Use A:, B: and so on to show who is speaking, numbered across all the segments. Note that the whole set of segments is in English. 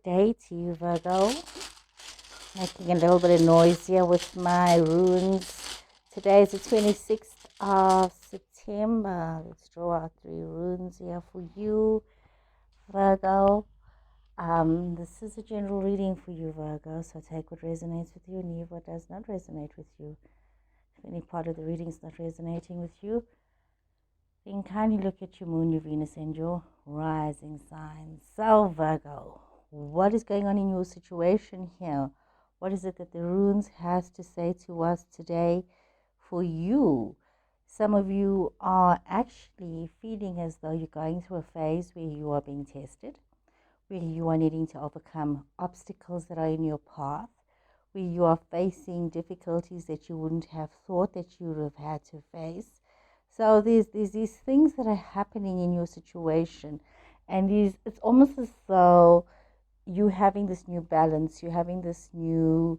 A: Day to you, Virgo. Making a little bit of noise here with my runes. Today is the 26th of September. Let's draw out 3 runes here for you, Virgo. This is a general reading for you, Virgo, so take what resonates with you and leave what does not resonate with you. If any part of the reading is not resonating with you, then kindly look at your moon, your Venus, and your rising sign. So, Virgo, what is going on in your situation here? What is it that the runes has to say to us today for you? Some of you are actually feeling as though you're going through a phase where you are being tested, where you are needing to overcome obstacles that are in your path, where you are facing difficulties that you wouldn't have thought that you would have had to face. So there's these things that are happening in your situation, and it's almost as though you having this new balance, you're having this new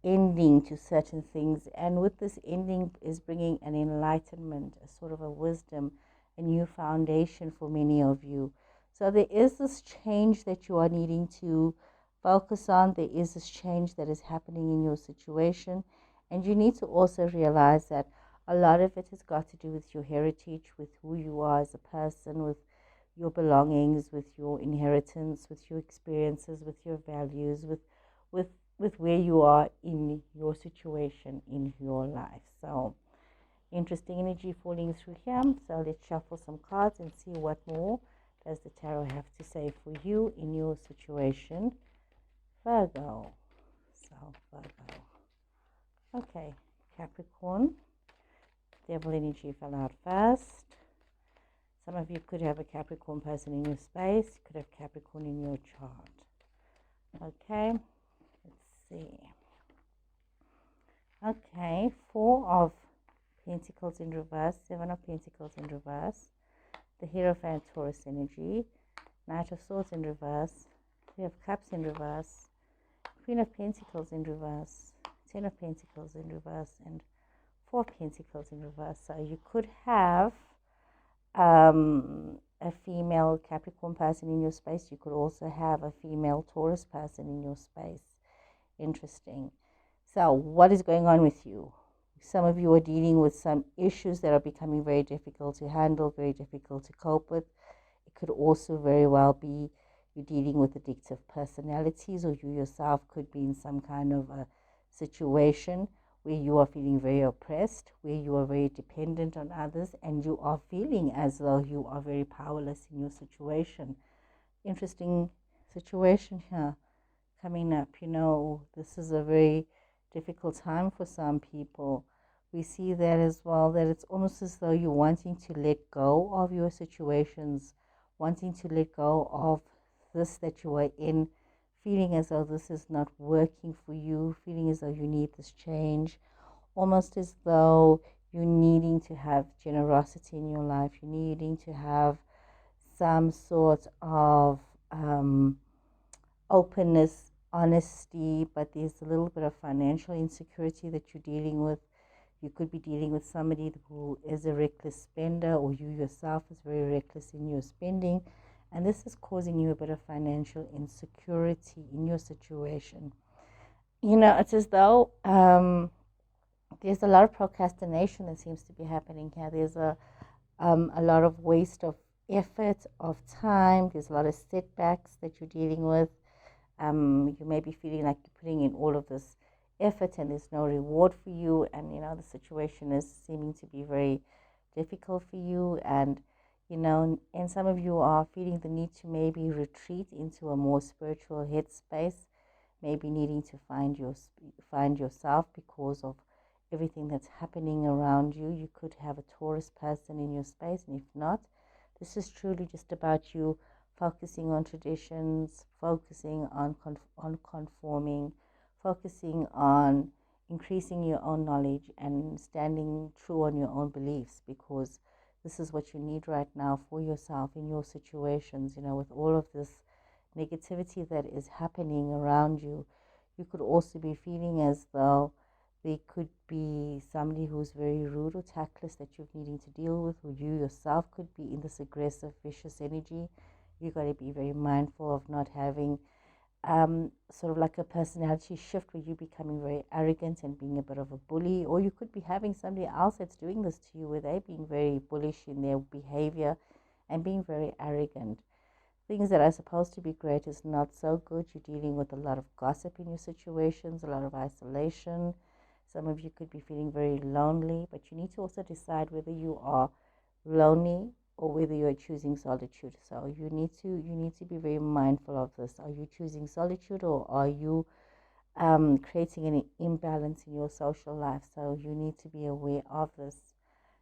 A: ending to certain things, and with this ending is bringing an enlightenment, a sort of a wisdom, a new foundation for many of you. So there is this change that you are needing to focus on. There is this change that is happening in your situation, and you need to also realize that a lot of it has got to do with your heritage, with who you are as a person, with your belongings, with your inheritance, with your experiences, with your values, with with where you are in your situation in your life. So interesting energy falling through here. So let's shuffle some cards and see what more does the tarot have to say for you in your situation, Virgo. So Virgo. Okay, Capricorn. Devil energy fell out first. Some of you could have a Capricorn person in your space. You could have Capricorn in your chart. Okay, let's see. Okay, 4 of Pentacles in reverse, 7 of Pentacles in reverse, the Hierophant Taurus energy, Knight of Swords in reverse, 3 of Cups in reverse, Queen of Pentacles in reverse, 10 of Pentacles in reverse, and 4 of Pentacles in reverse. So you could have a female Capricorn person in your space. You could also have a female Taurus person in your space. Interesting. So what is going on with you? Some of you are dealing with some issues that are becoming very difficult to handle, very difficult to cope with. It could also very well be you're dealing with addictive personalities, or you yourself could be in some kind of a situation where you are feeling very oppressed, where you are very dependent on others, and you are feeling as though you are very powerless in your situation. Interesting situation here coming up. This is a very difficult time for some people. We see that as well, that it's almost as though you're wanting to let go of your situations, wanting to let go of this that you are in, feeling as though this is not working for you, feeling as though you need this change, almost as though you're needing to have generosity in your life, you're needing to have some sort of openness, honesty, but there's a little bit of financial insecurity that you're dealing with. You could be dealing with somebody who is a reckless spender, or you yourself is very reckless in your spending, and this is causing you a bit of financial insecurity in your situation. It's as though there's a lot of procrastination that seems to be happening here. There's a lot of waste of effort, of time. There's a lot of setbacks that you're dealing with. You may be feeling like you're putting in all of this effort and there's no reward for you, and the situation is seeming to be very difficult for you, and some of you are feeling the need to maybe retreat into a more spiritual headspace, maybe needing to find yourself because of everything that's happening around you. You could have a Taurus person in your space, and if not, this is truly just about you focusing on traditions, focusing on conforming, focusing on increasing your own knowledge and standing true on your own beliefs, because this is what you need right now for yourself in your situations. With all of this negativity that is happening around you, you could also be feeling as though there could be somebody who's very rude or tactless that you're needing to deal with, or you yourself could be in this aggressive, vicious energy. You got to be very mindful of not having sort of like a personality shift where you're becoming very arrogant and being a bit of a bully, or you could be having somebody else that's doing this to you where they're being very bullish in their behavior and being very arrogant. Things that are supposed to be great is not so good. You're dealing with a lot of gossip in your situations, a lot of isolation. Some of you could be feeling very lonely, but you need to also decide whether you are lonely or whether you are choosing solitude. So you need to be very mindful of this. Are you choosing solitude, or are you creating an imbalance in your social life? So you need to be aware of this.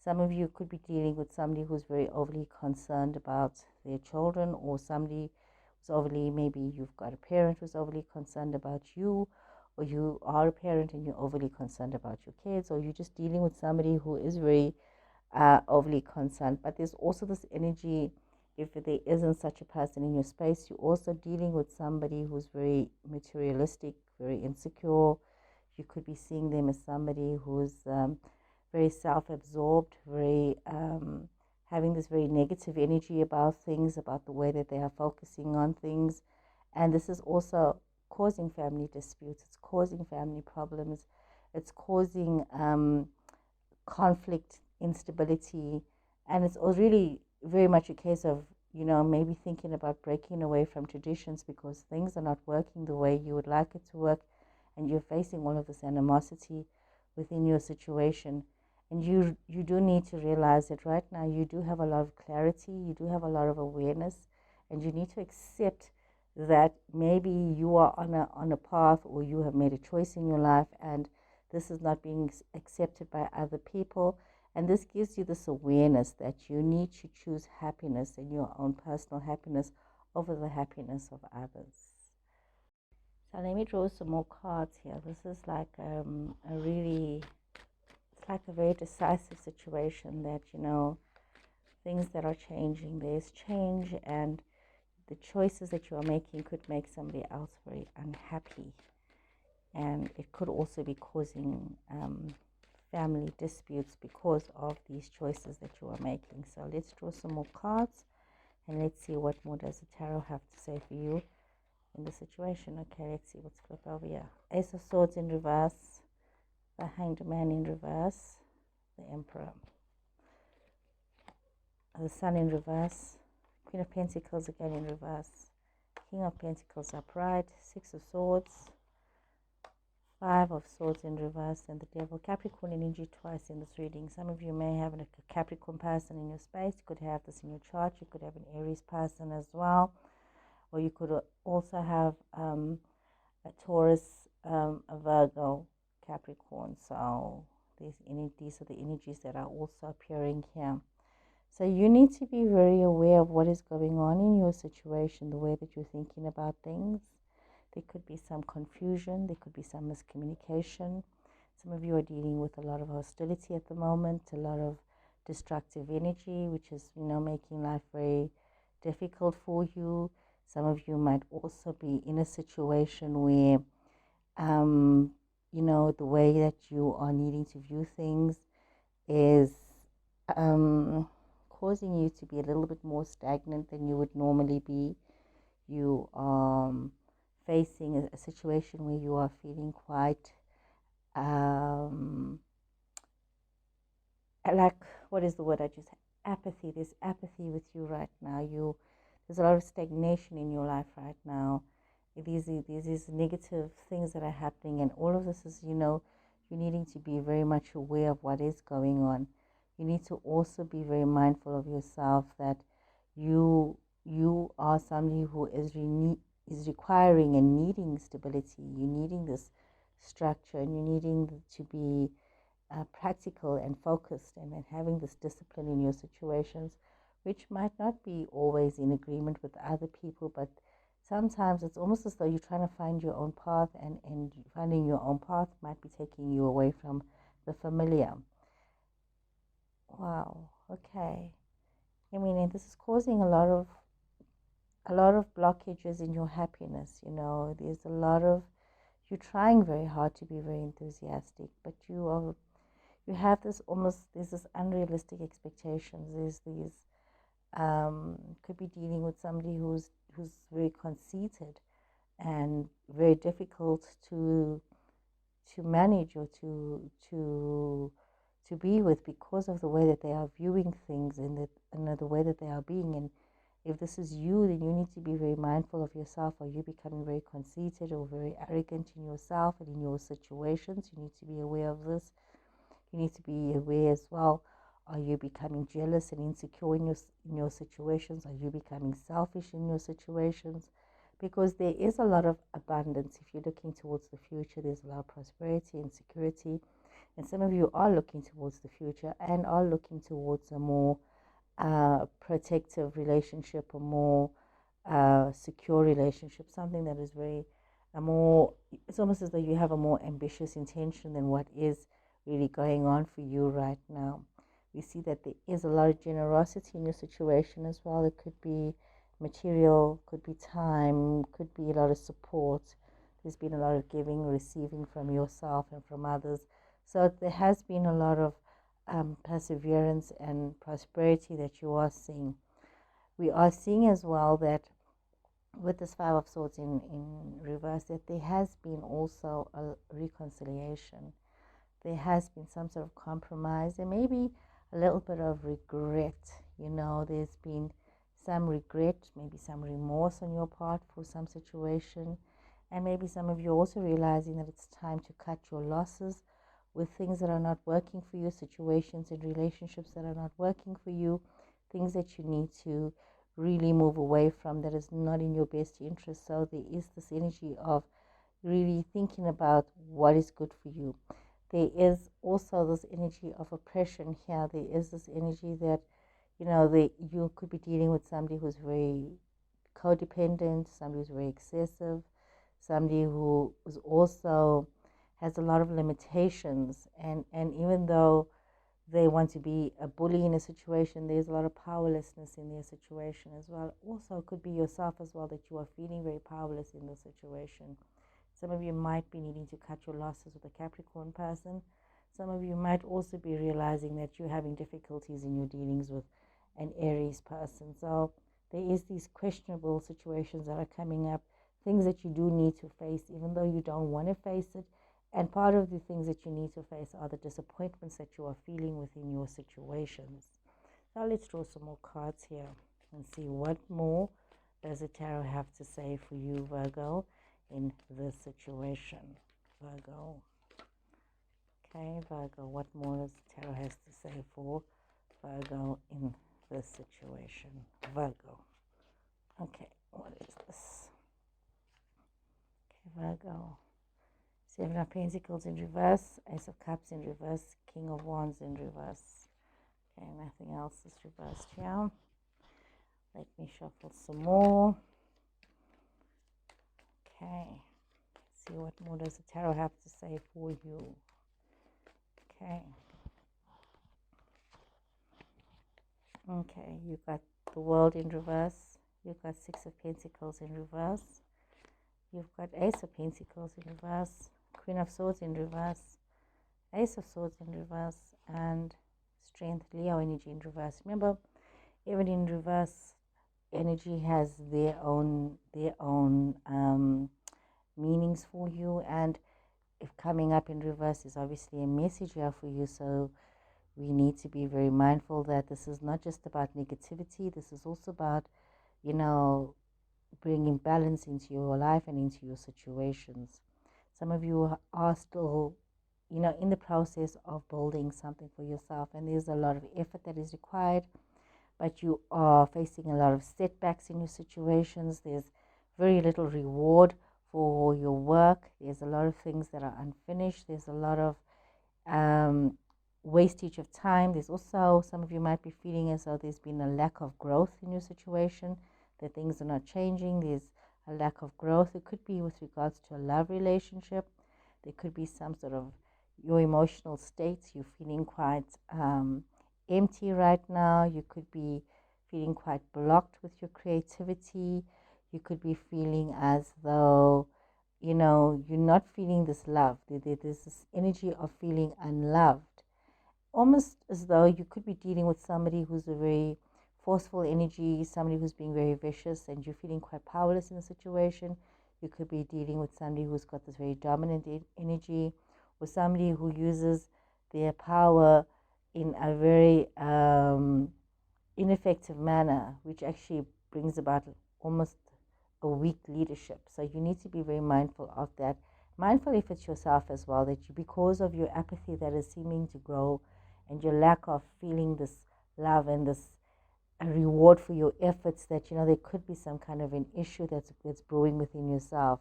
A: Some of you could be dealing with somebody who's very overly concerned about their children, or somebody who's overly, maybe you've got a parent who's overly concerned about you, or you are a parent and you're overly concerned about your kids, or you're just dealing with somebody who is very overly concerned. But there's also this energy, if there isn't such a person in your space, you're also dealing with somebody who's very materialistic, very insecure. You could be seeing them as somebody who's very self-absorbed, very having this very negative energy about things, about the way that they are focusing on things. And this is also causing family disputes, it's causing family problems, it's causing conflict, instability, and it's really very much a case of, maybe thinking about breaking away from traditions because things are not working the way you would like it to work, and you're facing all of this animosity within your situation. And you do need to realize that right now you do have a lot of clarity, you do have a lot of awareness, and you need to accept that maybe you are on a path, or you have made a choice in your life, and this is not being accepted by other people. And this gives you this awareness that you need to choose happiness and your own personal happiness over the happiness of others. So let me draw some more cards here. This is like it's like a very decisive situation that, things that are changing. There's change, and the choices that you are making could make somebody else very unhappy. And it could also be causing family disputes because of these choices that you are making. So let's draw some more cards, and let's see what more does the tarot have to say for you in the situation. Okay, let's see what's flipped over here. Ace of Swords in reverse, the Hanged Man in reverse, the Emperor, the Sun in reverse, Queen of Pentacles again in reverse, King of Pentacles upright, Six of Swords, Five of Swords in reverse, and the Devil. Capricorn energy twice in this reading. Some of you may have a Capricorn person in your space. You could have this in your chart. You could have an Aries person as well. Or you could also have a Taurus, a Virgo, Capricorn. So these are the energies that are also appearing here. So you need to be very aware of what is going on in your situation, the way that you're thinking about things. There could be some confusion, there could be some miscommunication. Some of you are dealing with a lot of hostility at the moment, a lot of destructive energy, which is, making life very difficult for you. Some of you might also be in a situation where, the way that you are needing to view things is causing you to be a little bit more stagnant than you would normally be. You are facing a situation where you are feeling quite like, what is the word I just, apathy. There's apathy with you right now. There's a lot of stagnation in your life right now. These negative things that are happening, and all of this is, you're needing to be very much aware of what is going on. You need to also be very mindful of yourself, that you are somebody who is requiring and needing stability. You're needing this structure, and you're needing to be practical and focused, and having this discipline in your situations, which might not be always in agreement with other people, but sometimes it's almost as though you're trying to find your own path, and finding your own path might be taking you away from the familiar. Wow, okay. I mean, and this is causing a lot of blockages in your happiness. There's a lot of, you're trying very hard to be very enthusiastic, but you have this there's this unrealistic expectations. There's these could be dealing with somebody who's very conceited, and very difficult to manage or to be with, because of the way that they are viewing things and the way that they are being. And if this is you, then you need to be very mindful of yourself. Are you becoming very conceited or very arrogant in yourself and in your situations? You need to be aware of this. You need to be aware as well. Are you becoming jealous and insecure in your situations? Are you becoming selfish in your situations? Because there is a lot of abundance. If you're looking towards the future, there's a lot of prosperity and security. And some of you are looking towards the future and are looking towards a more protective relationship, a more secure relationship, something that is it's almost as though you have a more ambitious intention than what is really going on for you right now. We see that there is a lot of generosity in your situation as well. It could be material, could be time, could be a lot of support. There's been a lot of giving, receiving from yourself and from others. So there has been a lot of perseverance and prosperity that you are seeing. We are seeing as well that with this Five of Swords in reverse, that there has been also a reconciliation. There has been some sort of compromise. There may be a little bit of regret. There's been some regret, maybe some remorse on your part for some situation. And maybe some of you also realizing that it's time to cut your losses with things that are not working for you, situations and relationships that are not working for you, things that you need to really move away from, that is not in your best interest. So there is this energy of really thinking about what is good for you. There is also this energy of oppression here. There is this energy that, you could be dealing with somebody who's very codependent, somebody who's very excessive, somebody who is also has a lot of limitations. And even though they want to be a bully in a situation, there's a lot of powerlessness in their situation as well. Also, it could be yourself as well, that you are feeling very powerless in the situation. Some of you might be needing to cut your losses with a Capricorn person. Some of you might also be realizing that you're having difficulties in your dealings with an Aries person. So there is these questionable situations that are coming up, things that you do need to face, even though you don't want to face it. And part of the things that you need to face are the disappointments that you are feeling within your situations. Now let's draw some more cards here and see what more does the tarot have to say for you, Virgo, in this situation. Virgo. Okay, Virgo, what more does the tarot has to say for Virgo in this situation? Virgo. Okay, what is this? Okay, Virgo. Seven of Pentacles in reverse, Ace of Cups in reverse, King of Wands in reverse. Okay, nothing else is reversed here. Let me shuffle some more. Okay, let's see what more does the tarot have to say for you. Okay. Okay, you got the World in reverse. You've got Six of Pentacles in reverse. You've got Ace of Pentacles in reverse, Queen of Swords in reverse, Ace of Swords in reverse, and Strength, Leo energy in reverse. Remember, even in reverse, energy has their own meanings for you. And if coming up in reverse is obviously a message here for you, so we need to be very mindful that this is not just about negativity. This is also about, bringing balance into your life and into your situations. Some of you are still, in the process of building something for yourself, and there's a lot of effort that is required, but you are facing a lot of setbacks in your situations. There's very little reward for your work. There's a lot of things that are unfinished. There's a lot of wastage of time. There's also, some of you might be feeling as though there's been a lack of growth in your situation, that things are not changing. There's a lack of growth. It could be with regards to a love relationship. There could be some sort of your emotional states. You're feeling quite empty right now. You could be feeling quite blocked with your creativity. You could be feeling as though, you're not feeling this love. There's this energy of feeling unloved, almost as though you could be dealing with somebody who's a very forceful energy, somebody who's being very vicious, and you're feeling quite powerless in the situation. You could be dealing with somebody who's got this very dominant energy, or somebody who uses their power in a very ineffective manner, which actually brings about almost a weak leadership. So you need to be very mindful of that. Mindful if it's yourself as well, that you, because of your apathy that is seeming to grow and your lack of feeling this love and this a reward for your efforts, that there could be some kind of an issue that's brewing within yourself.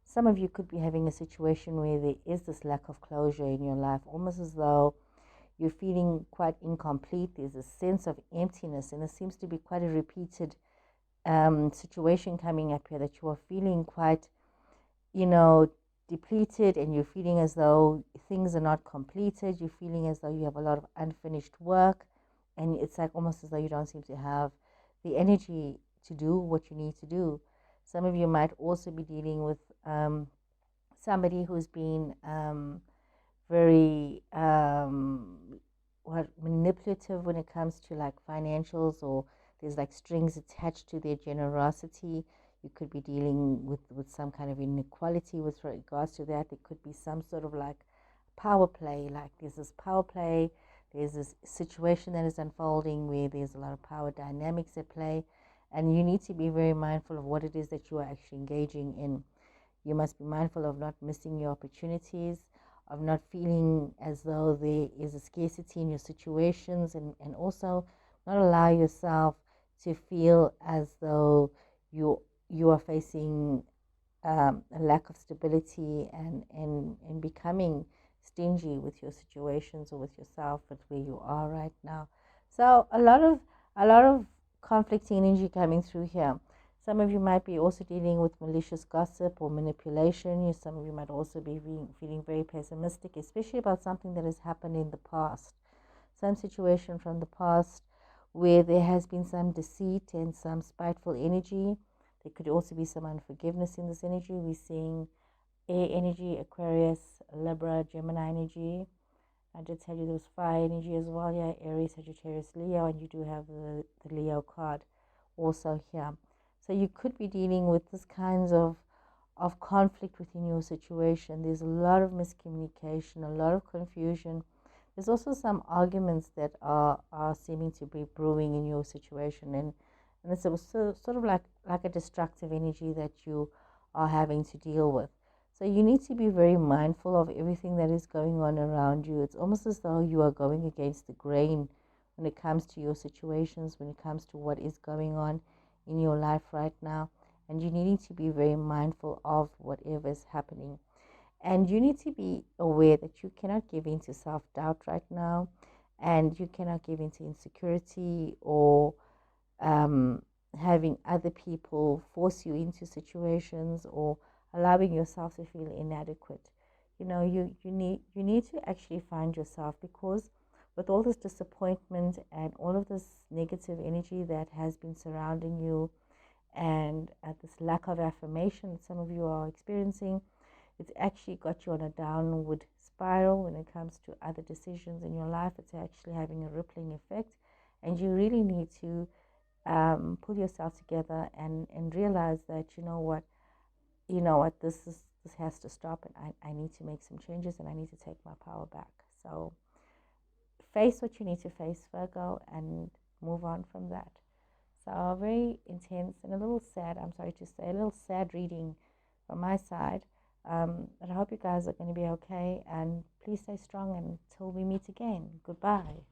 A: Some of you could be having a situation where there is this lack of closure in your life, almost as though you're feeling quite incomplete. There's a sense of emptiness, and it seems to be quite a repeated situation coming up here, that you are feeling quite, depleted, and you're feeling as though things are not completed. You're feeling as though you have a lot of unfinished work, and it's like almost as though you don't seem to have the energy to do what you need to do. Some of you might also be dealing with somebody who's been very manipulative when it comes to like financials, or there's like strings attached to their generosity. You could be dealing with some kind of inequality with regards to that. There could be some sort of like power play, like there's this power play, there's this situation that is unfolding where there's a lot of power dynamics at play, and you need to be very mindful of what it is that you are actually engaging in. You must be mindful of not missing your opportunities, of not feeling as though there is a scarcity in your situations, and also not allow yourself to feel as though you are facing a lack of stability, and becoming stingy with your situations or with yourself at where you are right now. So a lot of conflicting energy coming through here. Some of you might be also dealing with malicious gossip or manipulation. Some of you might also be feeling very pessimistic, especially about something that has happened in the past. Some situation from the past where there has been some deceit and some spiteful energy. There could also be some unforgiveness in this energy. We're seeing air energy, Aquarius, Libra, Gemini energy. I did tell you there was fire energy as well. Yeah, Aries, Sagittarius, Leo, and you do have the Leo card also here. So you could be dealing with this kinds of conflict within your situation. There's a lot of miscommunication, a lot of confusion. There's also some arguments that are seeming to be brewing in your situation, and it's sort of like a destructive energy that you are having to deal with. So you need to be very mindful of everything that is going on around you. It's almost as though you are going against the grain when it comes to your situations, when it comes to what is going on in your life right now, and you needing to be very mindful of whatever is happening. And you need to be aware that you cannot give in to self-doubt right now, and you cannot give in to insecurity, or having other people force you into situations, or allowing yourself to feel inadequate. You need to actually find yourself, because with all this disappointment and all of this negative energy that has been surrounding you, and this lack of affirmation that some of you are experiencing, it's actually got you on a downward spiral when it comes to other decisions in your life. It's actually having a rippling effect, and you really need to pull yourself together and realize that this has to stop, and I need to make some changes, and I need to take my power back. So face what you need to face, Virgo, and move on from that. So very intense and a little sad, I'm sorry to say, a little sad reading from my side. But I hope you guys are going to be okay, and please stay strong until we meet again. Goodbye.